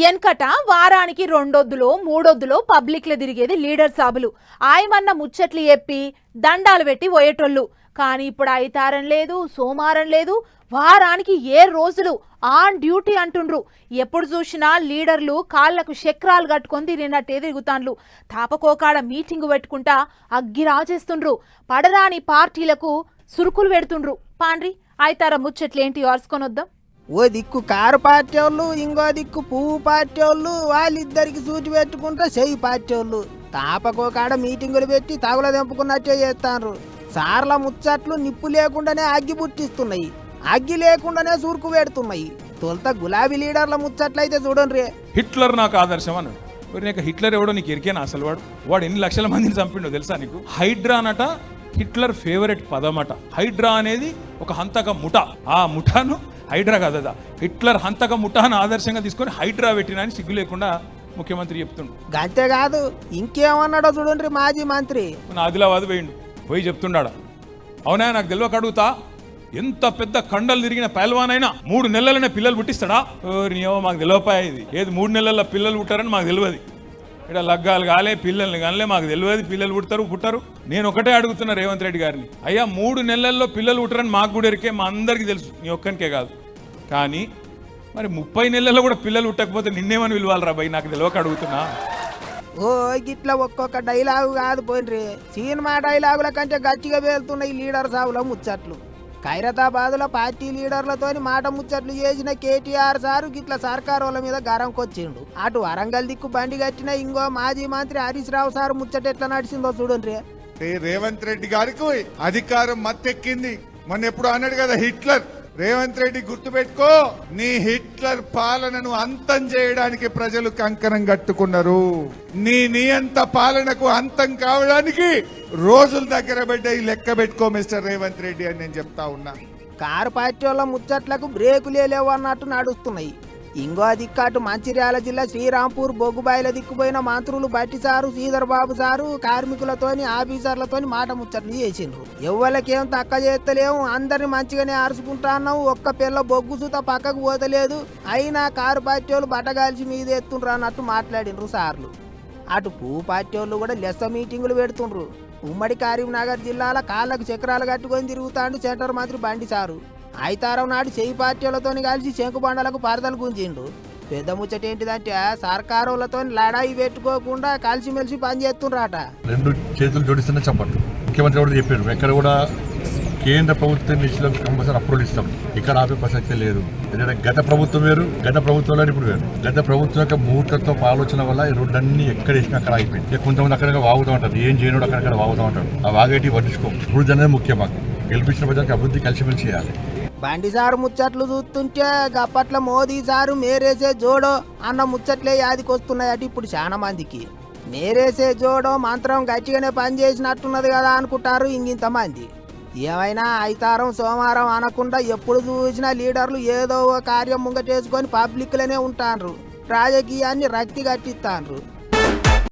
ఎన్కట వారానికి రెండొద్దులో మూడొద్దులో పబ్లిక్లో తిరిగేది లీడర్ సాబులు. ఆయమన్న ముచ్చట్లు చెప్పి దండాలు పెట్టి పోయేటోళ్ళు. కానీ ఇప్పుడు అయితారం లేదు, సోమారం లేదు, వారానికి 7 రోజులు ఆన్ డ్యూటీ అంటుండ్రు. ఎప్పుడు చూసినా లీడర్లు కాళ్లకు చక్రాలు కట్టుకొని తిరిగినట్టే తిరుగుతాండ్లు. తాపకోకాడ మీటింగు పెట్టుకుంటా అగ్గి రాజేస్తుండ్రు. పడరాని పార్టీలకు సురుకులు పెడుతుండ్రు. పాండ్రి అయితార ముచ్చట్లేంటి అరుసుకొని వద్దాం. ఓ దిక్కు కారు పార్టీ వాళ్ళు, ఇంకో దిక్కు పువ్వు పార్టీ వాళ్ళు, వాళ్ళిద్దరికి సూటి పెట్టుకుంటే చెయ్యి పార్టీ వాళ్ళు తాపకో కాడ మీటింగులు పెట్టి తగుల తెంపుకున్నట్టే చేస్తాను. సార్ల ముచ్చట్లు నిప్పు లేకుండానే అగ్గి పుట్టిస్తున్నాయి, అగ్గి లేకుండానే సూరుకు పెడుతున్నాయి. తొలుత గులాబీ లీడర్ల ముచ్చట్లయితే చూడండి. హిట్లర్ నాకు ఆదర్శం అన్నాడు. నీకు హిట్లర్ ఎవడో నీకు ఎరికేనా? అసలు వాడు ఎన్ని లక్షల మందిని చంపిండో తెలుసా నీకు? హైడ్రా అనట హిట్లర్ ఫేవరెట్ పదమట. హైడ్రా అనేది ఒక హంతక ముఠ. ఆ ముఠాను హైడ్రా కాదా, హిట్లర్ హంతక ముఠాను ఆదర్శంగా తీసుకొని హైడ్రా పెట్టినా అని సిగ్గు లేకుండా ముఖ్యమంత్రి చెప్తుండు. అంతేకాదు ఇంకేమన్నాడో చూడండి. మాజీ మంత్రి ఆదిలాబాద్ పోయి చెప్తున్నాడు. అవునా, నాకు తెలియక అడుగుతా, ఎంత పెద్ద కండలు తిరిగిన పైల్వానైనా 3 నెలలనే పిల్లలు పుట్టిస్తాడా? మాకు తెలియపాయేది. ఏది 3 నెలల్లో పిల్లలు పుట్టారని మాకు తెలియదు. ఇక్కడ లగ్గాలు కాలే, పిల్లల్ని కాలే, మాకు తెలియదు. పిల్లలు పుట్టరు. నేను ఒకటే అడుగుతున్నా రేవంత్ రెడ్డి గారిని, అయ్యా 3 నెలల్లో పిల్లలు పుట్టరని మాకు కూడా ఎరికే, మా అందరికీ తెలుసు, నీ ఒక్కనికే కాదు. కానీ మరి 30 నెలల్లో కూడా పిల్లలు పుట్టకపోతే నిన్నేమని పిలవాలరా భయ్? నాకు తెలియక అడుగుతున్నా. ఓ గిట్లా ఒక్కొక్క డైలాగు కాదు పోయినరి, సినిమా డైలాగుల కంటే గట్టిగా పేలుతున్నాయి లీడర్ సాబుల ముచ్చట్లు. ఖైరతాబాద్లో పార్టీ లీడర్లతోని మాట ముచ్చట్లు చేసిన కేటీఆర్ సారు గిట్ల సర్కారు వాళ్ళ మీద గరంకొచ్చిండు. అటు వరంగల్ దిక్కు బండి కట్టిన ఇంకో మాజీ మంత్రి హరీష్ రావు సారు ముచ్చట ఎట్లా నడిచిందో చూడండి. రేవంత్ రెడ్డి గారికి అధికారం మత్తెక్కింది. మొన్న ఎప్పుడు అన్నాడు కదా హిట్లర్. రేవంత్ రెడ్డి గుర్తుపెట్టుకో, నీ హిట్లర్ పాలనను అంతం చేయడానికి ప్రజలు కంకణం కట్టుకున్నారు. నీ నియంత పాలనకు అంతం కావడానికి రోజుల దగ్గర బిడ్డ లెక్క పెట్టుకో మిస్టర్ రేవంత్ రెడ్డి అని నేను చెప్తా ఉన్నా. కారు పార్టీ వాళ్ళ ముచ్చట్లకు బ్రేకులే లేవు అన్నట్టు నడుస్తున్నాయి. ఇంకో దిక్కాటు మంచిర్యాల జిల్లా శ్రీరాంపూర్ బొగ్గుబాయిల దిక్కుపోయిన మంత్రులు బట్టి సారు, శ్రీధర్ బాబు సారు కార్మికులతోని ఆఫీసర్లతోని మాట ముచ్చట్లు చేసిండ్రు. ఎవ్వలకేం తక్కువ చేస్తలేము, అందరిని మంచిగానే అరుచుకుంటున్నావు, ఒక్క పిల్ల బొగ్గు సూత పక్కకు పోతలేదు, అయినా కారు పార్టీ వాళ్ళు బట్టగాల్చి మీద ఎత్తుండ్రు అన్నట్టు మాట్లాడిండ్రు సార్లు. అటు పువ్వు పార్టీ వాళ్ళు కూడా లెస్స మీటింగులు పెడుతుండ్రు. ఉమ్మడి కరీంనగర్ జిల్లాల కాళ్ళకు చక్రాలు కట్టుకొని తిరుగుతాండు సెంటర్ మంత్రి బండి సారు. అయితారం నాడు చెయ్యి పార్టీలతో కలిసి శంకుబండలకు పరదలు గుంజిండు. పెద్ద ముచ్చట ఏంటిదంటే సర్కారులతో లడాయి పెట్టుకోకుండా కలిసిమెలిసి పనిచేస్తుండ్రట. 2 చేతులు జోడిస్తేనే చెప్పండి. ముఖ్యమంత్రి కూడా చెప్పారు, ఎక్కడ కూడా కేంద్ర ప్రభుత్వం నిధులకు కంపల్సరీ అప్రూవల్ ఇస్తాం, ఇక్కడ ఆపే ప్రసక్తే లేదు. ఎందుకంటే గత ప్రభుత్వం వేరు, గత ప్రభుత్వంలో ఇప్పుడు వేరు. గత ప్రభుత్వం యొక్క మూర్ఖత్వ ఆలోచన వల్ల ఈ రోడ్లన్నీ ఎక్కడ వేసినా అక్కడ అయిపోయింది. కొంతమంది అక్కడ వాగుతూ ఉంటారు, ఏం చేయనోడు అక్కడక్కడ వాగుతూ ఉంటాడు. ఆ వాగేటి పట్టించుకో. అభివృద్ధి అనేది ముఖ్యం. మాకు గెలిపించిన ప్రజలకు అభివృద్ధి కలిసిమెలిసి చేయాలి. బండి సారు ముచ్చట్లు చూస్తుంటే గప్పట్ల మోదీ సారు మేరేసే జోడో అన్న ముచ్చట్లే యాదికొస్తున్నాయట ఇప్పుడు చాలా మందికి. మేరేసే జోడో మంత్రం గట్టిగానే పనిచేసినట్టున్నది కదా అనుకుంటారు ఇంకింతమంది. ఏమైనా అయితారం సోమవారం అనకుండా ఎప్పుడు చూసినా లీడర్లు ఏదో కార్యం ముంగటేసుకొని పబ్లిక్లోనే ఉంటాండ్రు, రాజకీయాన్ని రక్తి కట్టిస్తాండ్రు.